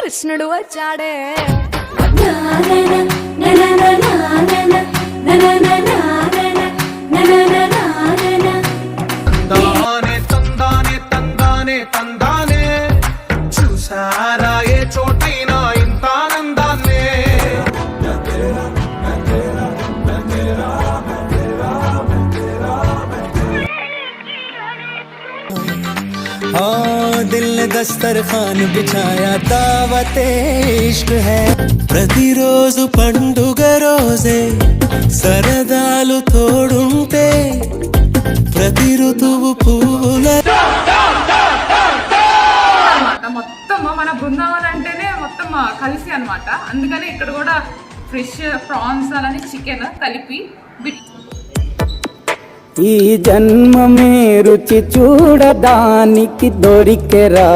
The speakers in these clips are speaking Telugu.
కృష్ణుడు వచ్చాడే తందానే తందానే తందానే తందానే చూసారా ఏ చోటైనా ఇంత ఆనందాన్నే दिल ने दस्तरखान बिछाया दावते इश्क है ప్రతిరోజు పండుగ రోజే సరదాలు తోడుంటే ప్రతి ఋతువు పువ్వుల మొత్తం మన బృందావన్ అంటేనే మొత్తం కలిసి అన్నమాట. అందుకని ఇక్కడ కూడా ఫ్రెష్ ప్రాన్స్ అలానే చికెన్ కలిపి ఈ జన్మమే రుచి చూడడానికి దొరికెరా.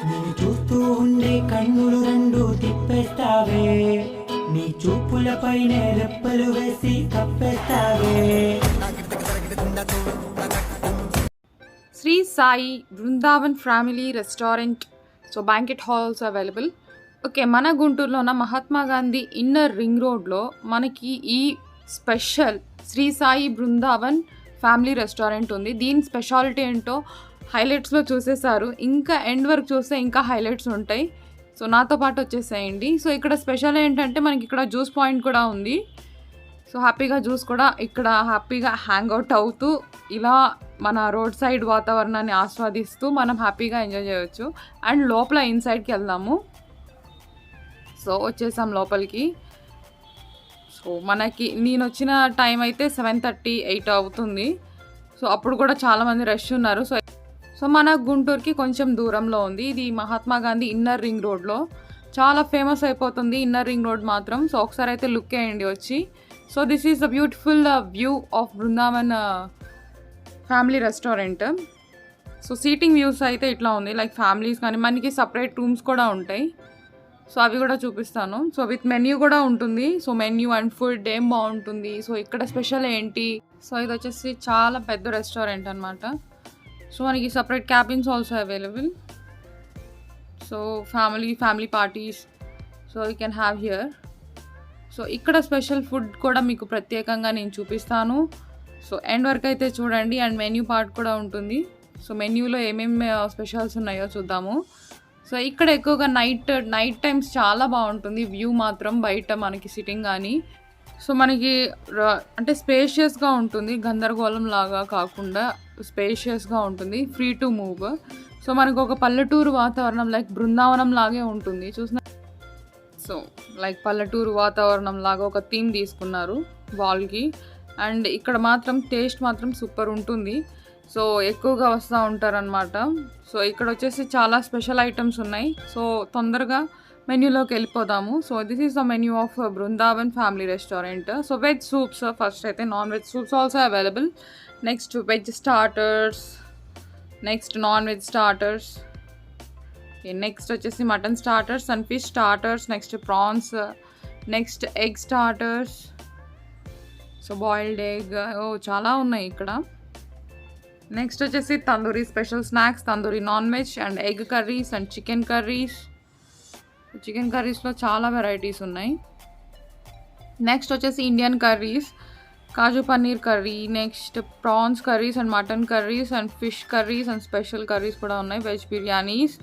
నీ చూస్తూ ఉండే కన్నులు రెండు తిప్పేస్తావే, నీ చూపులపైనే రెప్పలు వేసి కప్పేస్తావే. Sri Sai Brindavan family restaurant. So banquet halls available. Okay, మన గుంటూరులో ఉన్న మహాత్మా గాంధీ ఇన్నర్ రింగ్ రోడ్లో మనకి ఈ special Shri Sai Brindavan family restaurant ఉంది. దీని స్పెషాలిటీ ఏంటో హైలైట్స్లో చూసేసారు, ఇంకా ఎండ్ వరకు చూస్తే ఇంకా హైలైట్స్ ఉంటాయి. సో నాతో పాటు వచ్చేసేయండి. సో ఇక్కడ స్పెషల్ ఏంటంటే మనకి ఇక్కడ జ్యూస్ పాయింట్ కూడా ఉంది. సో హ్యాపీగా జ్యూస్ కూడా ఇక్కడ హ్యాపీగా హ్యాంగ్ అవుట్ అవుతూ ఇలా మన రోడ్ సైడ్ వాతావరణాన్ని ఆస్వాదిస్తూ మనం హ్యాపీగా ఎంజాయ్ చేయవచ్చు. అండ్ లోపల ఇన్సైడ్కి వెళ్దాము. సో వచ్చేసాం లోపలికి. సో మనకి నేను వచ్చిన టైం అయితే 7:30, 8 అవుతుంది. సో అప్పుడు కూడా చాలామంది రష్ ఉన్నారు. సో మన గుంటూరుకి కొంచెం దూరంలో ఉంది. ఇది మహాత్మా గాంధీ ఇన్నర్ రింగ్ రోడ్లో చాలా ఫేమస్ అయిపోతుంది ఇన్నర్ రింగ్ రోడ్ మాత్రం. సో ఒకసారి అయితే లుక్ వేయండి వచ్చి. So this is the beautiful view of Brindavan family restaurant. So seating views అయితే ఇట్లా ఉంది, లైక్ ఫ్యామిలీస్ కానీ మనకి సపరేట్ రూమ్స్ కూడా ఉంటాయి. సో అవి కూడా చూపిస్తాను. సో విత్ మెన్యూ కూడా ఉంటుంది. సో మెన్యూ అండ్ ఫుడ్ ఏం బాగుంటుంది. సో ఇక్కడ స్పెషల్ ఏంటి. సో ఇది వచ్చేసి చాలా పెద్ద రెస్టారెంట్ అనమాట. సో మనకి separate cabins also available. So family parties so you can have here. So ఇక్కడ స్పెషల్ ఫుడ్ కూడా మీకు ప్రత్యేకంగా నేను చూపిస్తాను. సో ఎండ్ వరకు అయితే చూడండి. అండ్ మెన్యూ పార్ట్ కూడా ఉంటుంది. సో మెన్యూలో ఏమేమి స్పెషల్స్ ఉన్నాయో చూద్దాము. సో ఇక్కడ ఎక్కువగా నైట్ టైమ్స్ చాలా బాగుంటుంది వ్యూ మాత్రం, బయట మనకి సిట్టింగ్ కానీ. సో మనకి అంటే స్పేషియస్గా ఉంటుంది, గందరగోళం లాగా కాకుండా స్పేషియస్గా ఉంటుంది, ఫ్రీ టు మూవ్. సో మనకు ఒక పల్లెటూరు వాతావరణం లైక్ బృందావనం లాగే ఉంటుంది చూసిన. సో లైక్ పల్లెటూరు వాతావరణం లాగా ఒక థీమ్ తీసుకున్నారు వాల్కి. అండ్ ఇక్కడ మాత్రం టేస్ట్ మాత్రం సూపర్ ఉంటుంది. సో ఎక్కువగా వస్తూ ఉంటారనమాట. సో ఇక్కడ వచ్చేసి చాలా స్పెషల్ ఐటమ్స్ ఉన్నాయి. సో తొందరగా మెన్యూలోకి వెళ్ళిపోదాము. So this is the menu of Brindavan family restaurant. So veg soups first అయితే, non veg soups also available. Next veg starters, next non veg starters, next వచ్చేసి mutton starters and fish starters, next prawns, next egg starters, so boiled egg, చాలా ఉన్నాయి ఇక్కడ. నెక్స్ట్ వచ్చేసి tandoori special snacks, tandoori non veg and egg curries and chicken curries. Chicken కర్రీస్లో చాలా వెరైటీస్ ఉన్నాయి. నెక్స్ట్ వచ్చేసి Indian curries, kaju paneer curry, next prawns curries and mutton curries and fish curries and special curries కూడా ఉన్నాయి. Veg biryanis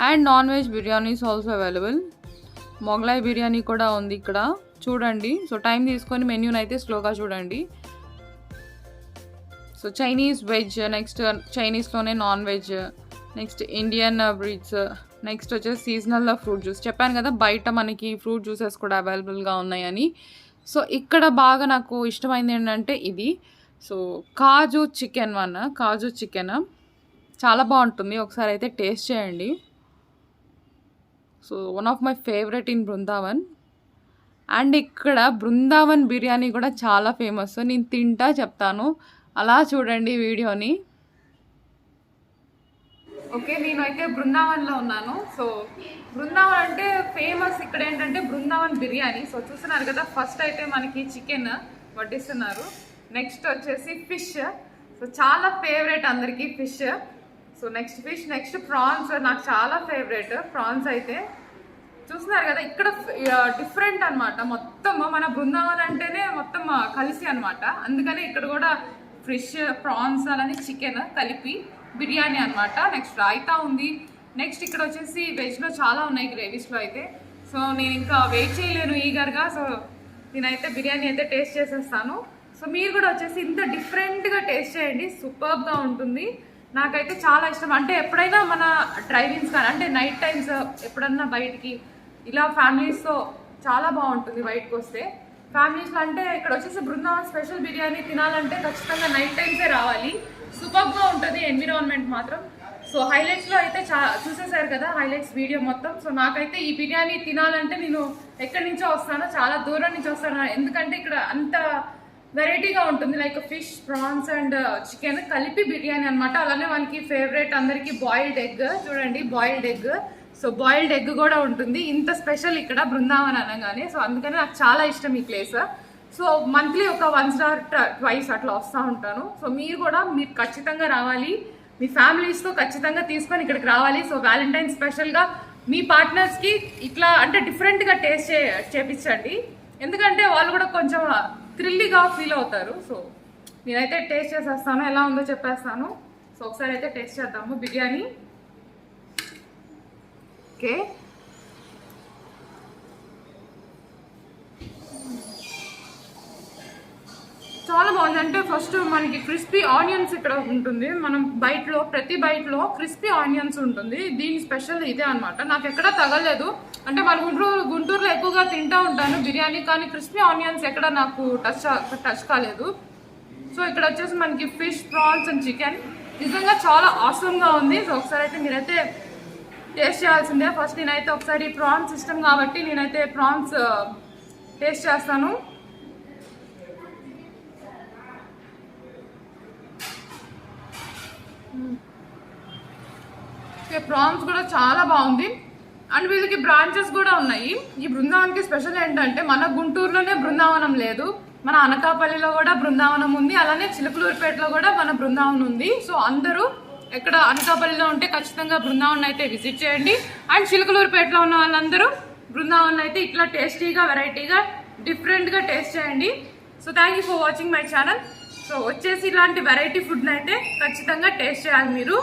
and non veg biryanis also available. Mughlai biryani కూడా ఉంది ఇక్కడ చూడండి. సో టైం తీసుకొని మెన్యూని అయితే స్లోగా చూడండి. సో చైనీస్ వెజ్, నెక్స్ట్ చైనీస్లోనే non veg, next Indian breads, next వచ్చేసి సీజనల్ ఫ్రూట్ జ్యూస్. చెప్పాను కదా బయట మనకి ఫ్రూట్ జ్యూసెస్ కూడా అవైలబుల్గా ఉన్నాయని. సో ఇక్కడ బాగా నాకు ఇష్టమైంది ఏంటంటే ఇది. సో కాజు చికెన్ చాలా బాగుంటుంది, ఒకసారి అయితే టేస్ట్ చేయండి. So one of my favourite in Brindavan. And ఇక్కడ బృందావన్ బిర్యానీ కూడా చాలా ఫేమస్. నేను తింటా చెప్తాను, అలా చూడండి వీడియోని. ఓకే, నేనైతే బృందావన్లో ఉన్నాను. సో బృందావన్ అంటే ఫేమస్ ఇక్కడ ఏంటంటే బృందావన్ బిర్యానీ. సో చూస్తున్నారు కదా, ఫస్ట్ అయితే మనకి చికెన్ వడ్డిస్తున్నారు. నెక్స్ట్ వచ్చేసి ఫిష్. సో చాలా ఫేవరెట్ అందరికీ fish. So next fish, next prawns. నాకు చాలా ఫేవరెట్ ప్రాన్స్. అయితే చూస్తున్నారు కదా ఇక్కడ డిఫరెంట్ అనమాట. మొత్తం మన బృందావన్ అంటేనే మొత్తం కలిసి అనమాట. అందుకని ఇక్కడ కూడా ఫిష్, ప్రాన్స్ అలానే చికెన్ కలిపి బిర్యానీ అనమాట. నెక్స్ట్ రైతా ఉంది. నెక్స్ట్ ఇక్కడ వచ్చేసి వెజ్లో చాలా ఉన్నాయి గ్రేవీస్లో అయితే. సో నేను ఇంకా వెయిట్ చేయలేను ఈగర్గా. సో నేనైతే బిర్యానీ అయితే టేస్ట్ చేసేస్తాను. సో మీరు కూడా వచ్చేసి ఇంత డిఫరెంట్గా టేస్ట్ చేయండి, సూపర్గా ఉంటుంది. నాకైతే చాలా ఇష్టం. అంటే ఎప్పుడైనా మన డ్రైవింగ్స్ కానీ అంటే నైట్ టైమ్స్ ఎప్పుడన్నా బయటికి ఇలా ఫ్యామిలీస్తో చాలా బాగుంటుంది. బయటకు వస్తే ఫ్యామిలీస్లో అంటే ఇక్కడ వచ్చేసి బృందావన్ స్పెషల్ బిర్యానీ తినాలంటే ఖచ్చితంగా నైట్ టైమ్సే రావాలి. సూపర్గా ఉంటుంది ఎన్విరాన్మెంట్ మాత్రం. సో హైలైట్స్లో అయితే చూసేసారు కదా హైలైట్స్ వీడియో మొత్తం. సో నాకైతే ఈ బిర్యానీ తినాలంటే నేను ఎక్కడి నుంచో వస్తాను, చాలా దూరం నుంచి వస్తాను. ఎందుకంటే ఇక్కడ అంత వెరైటీగా ఉంటుంది. Like fish, prawns and chicken కలిపి బిర్యానీ అనమాట. అలానే మనకి ఫేవరెట్ అందరికీ బాయిల్డ్ ఎగ్. చూడండి boiled egg. So boiled egg కూడా ఉంటుంది. ఇంత స్పెషల్ ఇక్కడ బృందావన్ అనగానే. సో అందుకని నాకు చాలా ఇష్టం ఈ ప్లేస్. సో మంత్లీ ఒక 1 or 2 అట్లా వస్తూ ఉంటాను. సో మీరు ఖచ్చితంగా రావాలి, మీ ఫ్యామిలీస్తో ఖచ్చితంగా తీసుకొని ఇక్కడికి రావాలి. సో వ్యాలంటైన్ స్పెషల్గా మీ పార్ట్నర్స్కి ఇట్లా అంటే డిఫరెంట్గా టేస్ట్ చేపించండి. ఎందుకంటే వాళ్ళు కూడా కొంచెం థ్రిల్లీగా ఫీల్ అవుతారు. సో నేనైతే టేస్ట్ చేసేస్తాను, ఎలా ఉందో చెప్పేస్తాను. సో ఒకసారి అయితే టేస్ట్ చేద్దాము బిర్యానీ. ఓకే, చాలా బాగుంది. అంటే ఫస్ట్ మనకి క్రిస్పీ ఆనియన్స్ ఇక్కడ ఉంటుంది. మనం ప్రతి బైట్లో క్రిస్పీ ఆనియన్స్ ఉంటుంది. దీని స్పెషల్ ఇదే అనమాట. నాకు ఎక్కడా తగలేదు. అంటే మన గుంటూరులో ఎక్కువగా తింటూ ఉంటాను బిర్యానీ, కానీ క్రిస్పీ ఆనియన్స్ ఎక్కడ నాకు టచ్ కాలేదు. సో ఇక్కడ వచ్చేసి మనకి ఫిష్, ప్రాన్స్ అండ్ చికెన్ నిజంగా చాలా ఆసమ్గా ఉంది. సో ఒకసారి అయితే మీరైతే టేస్ట్ చేయాల్సిందే. ఫస్ట్ నేనైతే ఒకసారి ప్రాన్స్ ఇష్టం కాబట్టి నేనైతే ప్రాన్స్ టేస్ట్ చేస్తాను. ప్రాన్స్ కూడా చాలా బాగుంది. అండ్ వీళ్ళకి బ్రాంచెస్ కూడా ఉన్నాయి. ఈ బృందావన్కి స్పెషల్ ఏంటంటే మన గుంటూరులోనే బృందావనం లేదు, మన అనకాపల్లిలో కూడా బృందావనం ఉంది, అలానే చిలకలూరుపేటలో కూడా మన బృందావనం ఉంది. సో అందరూ ఎక్కడ అనకాపల్లిలో ఉంటే ఖచ్చితంగా బృందావన్ అయితే విజిట్ చేయండి. అండ్ చిలకలూరుపేటలో ఉన్న వాళ్ళందరూ బృందావన్ అయితే ఇట్లా టేస్టీగా, వెరైటీగా, డిఫరెంట్గా టేస్ట్ చేయండి. So thank you for watching my channel. So వచ్చేసి ఇలాంటి వెరైటీ ఫుడ్ని అయితే ఖచ్చితంగా టేస్ట్ చేయాలి మీరు.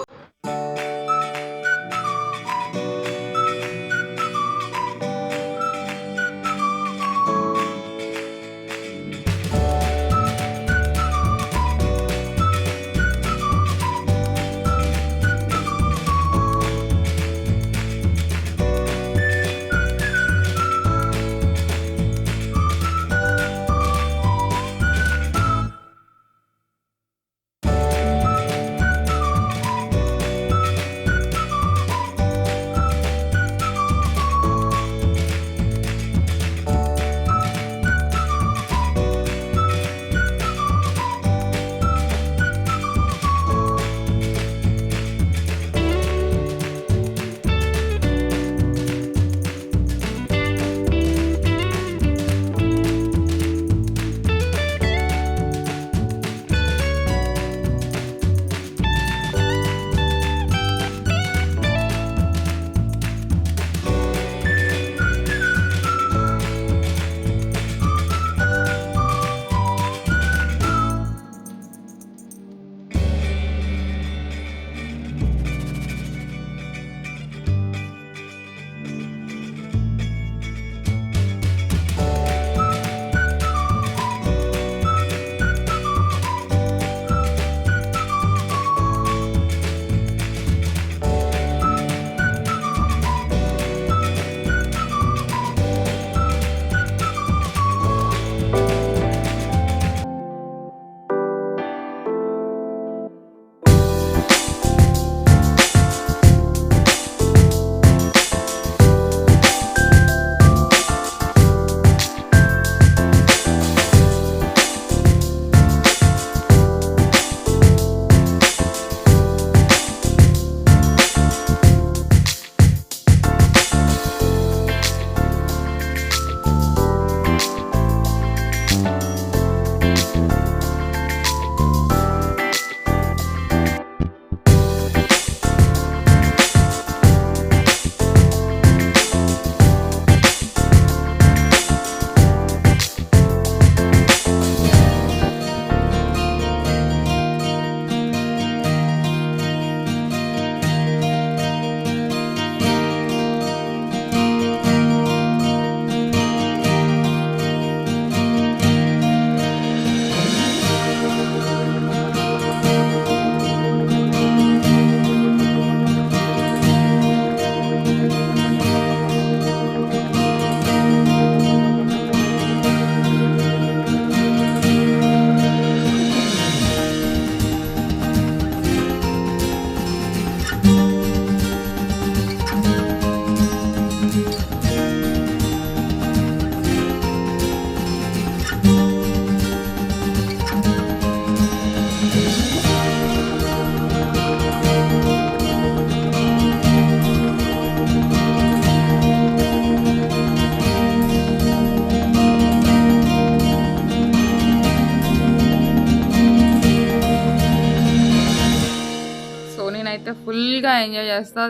ఫుల్గా ఎంజాయ్ చేస్తూ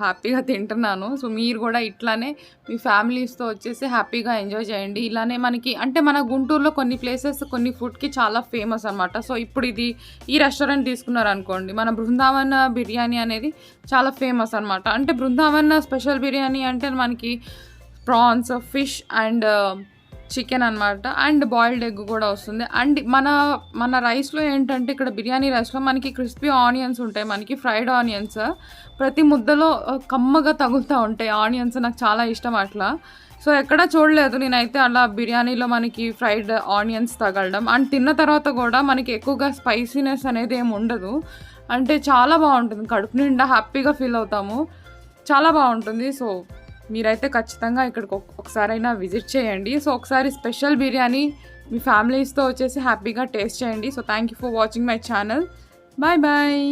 హ్యాపీగా తింటున్నాను. సో మీరు కూడా ఇట్లానే మీ ఫ్యామిలీస్తో వచ్చేసి హ్యాపీగా ఎంజాయ్ చేయండి. ఇలానే మనకి అంటే మన గుంటూరులో కొన్ని ప్లేసెస్ కొన్ని ఫుడ్కి చాలా ఫేమస్ అనమాట. సో ఇప్పుడు ఈ రెస్టారెంట్ తీసుకున్నారనుకోండి, మన బృందావన్ బిర్యానీ అనేది చాలా ఫేమస్ అనమాట. అంటే బృందావన్ స్పెషల్ బిర్యానీ అంటే మనకి ప్రాన్స్, ఫిష్ అండ్ చికెన్ అనమాట. అండ్ బాయిల్డ్ ఎగ్ కూడా వస్తుంది. అండ్ మన రైస్లో ఏంటంటే ఇక్కడ బిర్యానీ రైస్లో మనకి క్రిస్పీ ఆనియన్స్ ఉంటాయి, మనకి ఫ్రైడ్ ఆనియన్స్ ప్రతి ముద్దలో కమ్మగా తగులుతూ ఉంటాయి ఆనియన్స్. నాకు చాలా ఇష్టం అట్లా. సో ఎక్కడ చూడలేదు నేనైతే అలా బిర్యానీలో మనకి ఫ్రైడ్ ఆనియన్స్ తగలడం. అండ్ తిన్న తర్వాత కూడా మనకి ఎక్కువగా స్పైసీనెస్ అనేది ఏమి ఉండదు. అంటే చాలా బాగుంటుంది, కడుపు నిండా హ్యాపీగా ఫీల్ అవుతాము, చాలా బాగుంటుంది. సో మీరైతే ఖచ్చితంగా ఇక్కడికి ఒకసారైనా విజిట్ చేయండి. సో ఒకసారి స్పెషల్ బిర్యానీ మీ ఫ్యామిలీస్తో వచ్చేసి హ్యాపీగా టేస్ట్ చేయండి. So thank you for watching my channel. Bye bye.